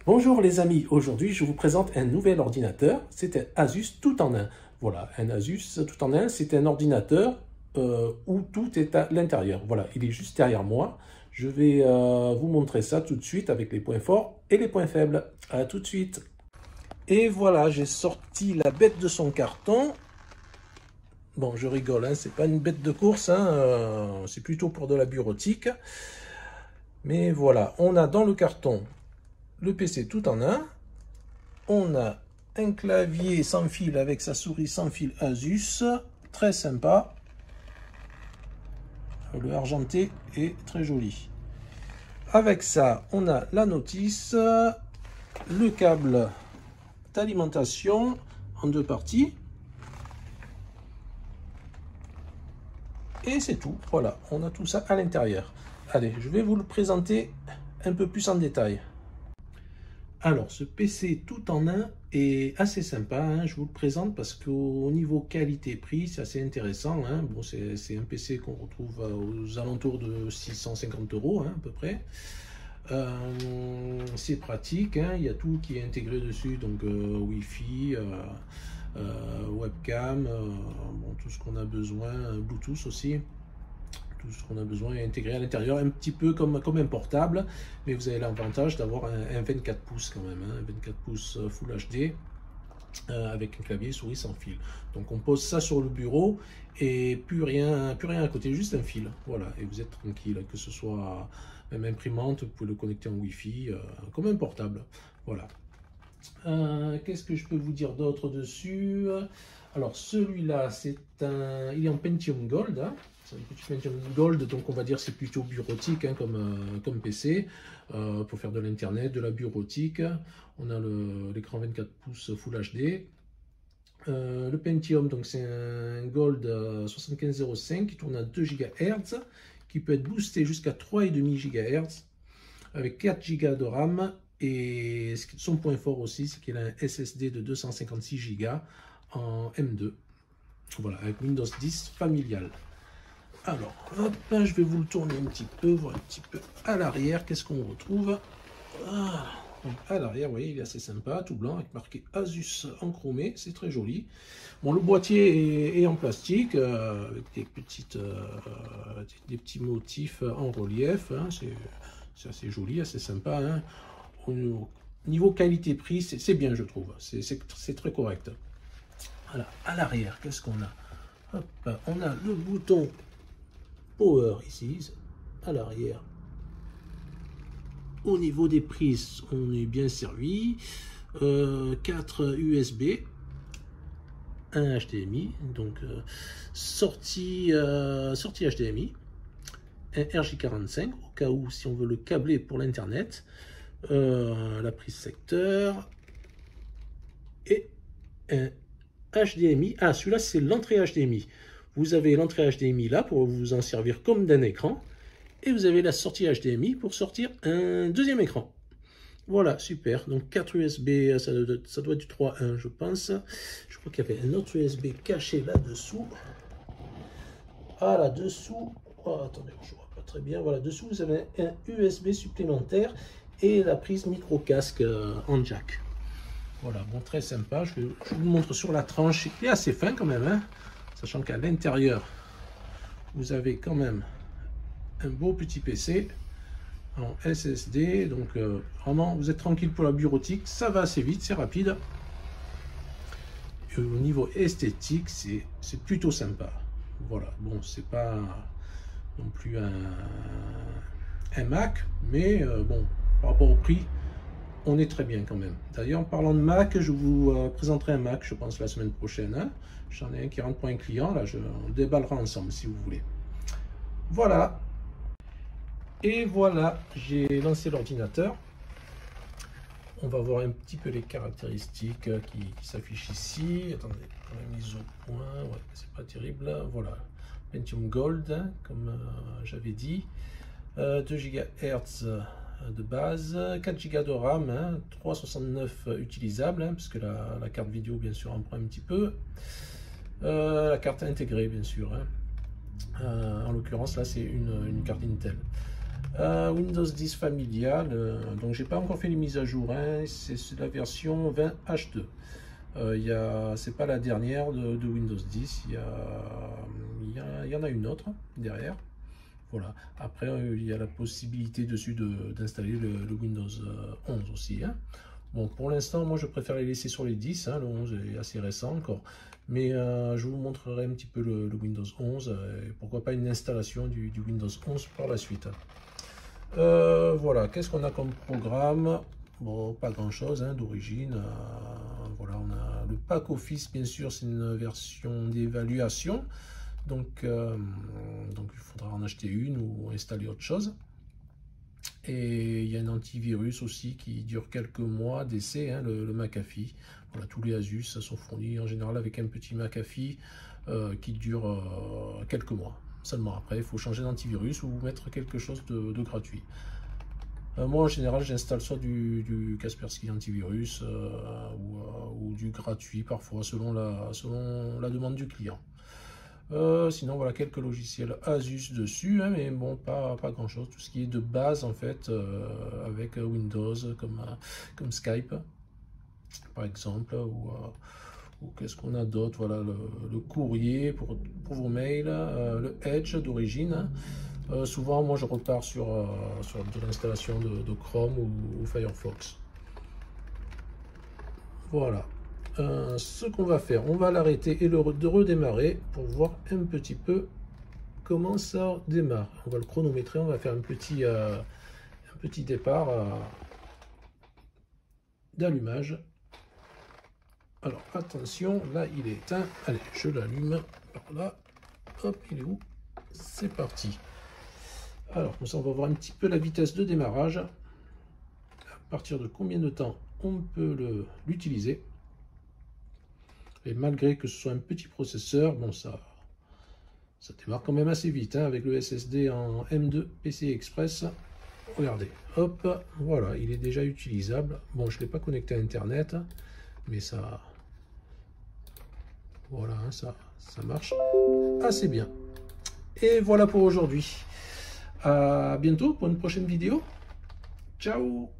Bonjour les amis, aujourd'hui je vous présente un nouvel ordinateur, c'est un Asus tout en un. Voilà, un Asus tout en un, c'est un ordinateur où tout est à l'intérieur. Voilà, il est juste derrière moi. Je vais vous montrer ça tout de suite avec les points forts et les points faibles. À tout de suite. Et voilà, j'ai sorti la bête de son carton. Bon, je rigole, hein, c'est pas une bête de course, hein, c'est plutôt pour de la bureautique. Mais voilà, on a dans le carton le PC tout en un. On a un clavier sans fil avec sa souris sans fil Asus, très sympa. Le argenté est très joli. Avec ça, on a la notice, le câble d'alimentation en deux parties. Et c'est tout. Voilà, on a tout ça à l'intérieur. Allez, je vais vous le présenter un peu plus en détail. Alors, ce PC tout en un est assez sympa, hein, je vous le présente parce qu'au niveau qualité-prix, c'est assez intéressant. Hein. Bon, c'est un PC qu'on retrouve aux alentours de 650 €, hein, à peu près. C'est pratique, hein, il y a tout qui est intégré dessus, donc Wi-Fi, webcam, bon, tout ce qu'on a besoin, Bluetooth aussi. Tout ce qu'on a besoin est intégré à l'intérieur, un petit peu comme un portable, mais vous avez l'avantage d'avoir un 24 pouces quand même, hein, un 24 pouces Full HD avec un clavier souris sans fil. Donc on pose ça sur le bureau et plus rien à côté, juste un fil. Voilà, et vous êtes tranquille, que ce soit même imprimante, vous pouvez le connecter en Wi-Fi comme un portable. Voilà. Qu'est-ce que je peux vous dire d'autre dessus? Alors celui-là, il est en Pentium Gold, hein. C'est un petit Pentium Gold, donc on va dire c'est plutôt bureautique, hein, comme PC, pour faire de l'internet, de la bureautique. On a l'écran 24 pouces Full HD. Le Pentium, donc c'est un Gold 7505 qui tourne à 2 GHz, qui peut être boosté jusqu'à 3,5 GHz, avec 4 Go de RAM. Et son point fort aussi, c'est qu'il a un SSD de 256 Go en M2. Voilà, avec Windows 10 familial. Alors, hop, je vais vous le tourner un petit peu, voir un petit peu à l'arrière, qu'est-ce qu'on retrouve. Donc à l'arrière, vous voyez, il est assez sympa, tout blanc, avec marqué Asus en chromé, c'est très joli. Bon, le boîtier est en plastique, avec des petits motifs en relief, hein, c'est assez joli, assez sympa. Hein. Au niveau qualité-prix, c'est bien, je trouve, c'est très correct. Voilà, à l'arrière, qu'est-ce qu'on a? Hop, on a le bouton Power ici, à l'arrière. Au niveau des prises, on est bien servi. 4 USB, un HDMI, donc sortie HDMI, un RJ45 au cas où si on veut le câbler pour l'internet, la prise secteur et un HDMI. Ah, celui-là c'est l'entrée HDMI. Vous avez l'entrée HDMI là pour vous en servir comme d'un écran. Et vous avez la sortie HDMI pour sortir un deuxième écran. Voilà, super. Donc 4 USB, ça doit être du 3.1 je pense. Je crois qu'il y avait un autre USB caché là-dessous. Ah, là-dessous. Oh, attendez, je ne vois pas très bien. Voilà, dessous vous avez un USB supplémentaire et la prise micro-casque en jack. Voilà, bon, très sympa. Je vous montre sur la tranche. Il est assez fin quand même, hein, sachant qu'à l'intérieur, vous avez quand même un beau petit PC en SSD, donc vraiment vous êtes tranquille pour la bureautique, ça va assez vite, c'est rapide. Et au niveau esthétique, c'est plutôt sympa. Voilà, bon, c'est pas non plus un Mac, mais bon, par rapport au prix, on est très bien quand même. D'ailleurs, en parlant de Mac, je vous présenterai un Mac, je pense, la semaine prochaine. Hein. J'en ai un qui rentre pour un client, là, on le déballera ensemble si vous voulez. Voilà. Et voilà, j'ai lancé l'ordinateur. On va voir un petit peu les caractéristiques qui s'affichent ici. Attendez, la mise au point, ouais, c'est pas terrible. Voilà, Pentium Gold, hein, comme j'avais dit. 2 GHz de base, 4 Go de RAM, hein, 369 utilisables, hein, puisque la carte vidéo, bien sûr, en prend un petit peu. La carte intégrée, bien sûr. Hein. En l'occurrence, là, c'est une carte Intel. Windows 10 familial, donc j'ai pas encore fait les mises à jour, hein, c'est la version 20H2. C'est pas la dernière de Windows 10, il y en a une autre derrière. Voilà. Après, il y a la possibilité dessus d'installer le Windows 11 aussi. Hein. Bon, pour l'instant, moi, je préfère les laisser sur les 10. Hein, le 11 est assez récent encore. Mais je vous montrerai un petit peu le Windows 11. Et pourquoi pas une installation du Windows 11 par la suite. Voilà. Qu'est-ce qu'on a comme programme? Bon, pas grand-chose hein, d'origine. Voilà, on a le pack Office, bien sûr, c'est une version d'évaluation. Donc il faudra en acheter une ou installer autre chose. Et il y a un antivirus aussi qui dure quelques mois d'essai, hein, le McAfee. Voilà, tous les Asus sont fournis en général avec un petit McAfee qui dure quelques mois. Seulement après, il faut changer d'antivirus ou mettre quelque chose de gratuit. Moi en général j'installe soit du Kaspersky antivirus ou du gratuit parfois selon la demande du client. Sinon voilà quelques logiciels Asus dessus, hein, mais bon pas grand chose, tout ce qui est de base en fait avec Windows comme Skype par exemple, ou qu'est-ce qu'on a d'autre, voilà le courrier pour vos mails, le Edge d'origine. Souvent moi je repars sur de l'installation de Chrome ou Firefox. Voilà. Ce qu'on va faire, on va l'arrêter et de redémarrer pour voir un petit peu comment ça démarre. On va le chronométrer, on va faire un petit départ d'allumage. Alors attention, là il est éteint. Allez, je l'allume par là. Hop, il est où? C'est parti. Alors comme ça on va voir un petit peu la vitesse de démarrage. À partir de combien de temps on peut l'utiliser. Et malgré que ce soit un petit processeur, bon ça démarre quand même assez vite hein, avec le SSD en M2 PCI Express. Regardez, hop, voilà, il est déjà utilisable. Bon, je ne l'ai pas connecté à Internet, mais ça, voilà, hein, ça marche assez bien. Et voilà pour aujourd'hui. À bientôt pour une prochaine vidéo. Ciao!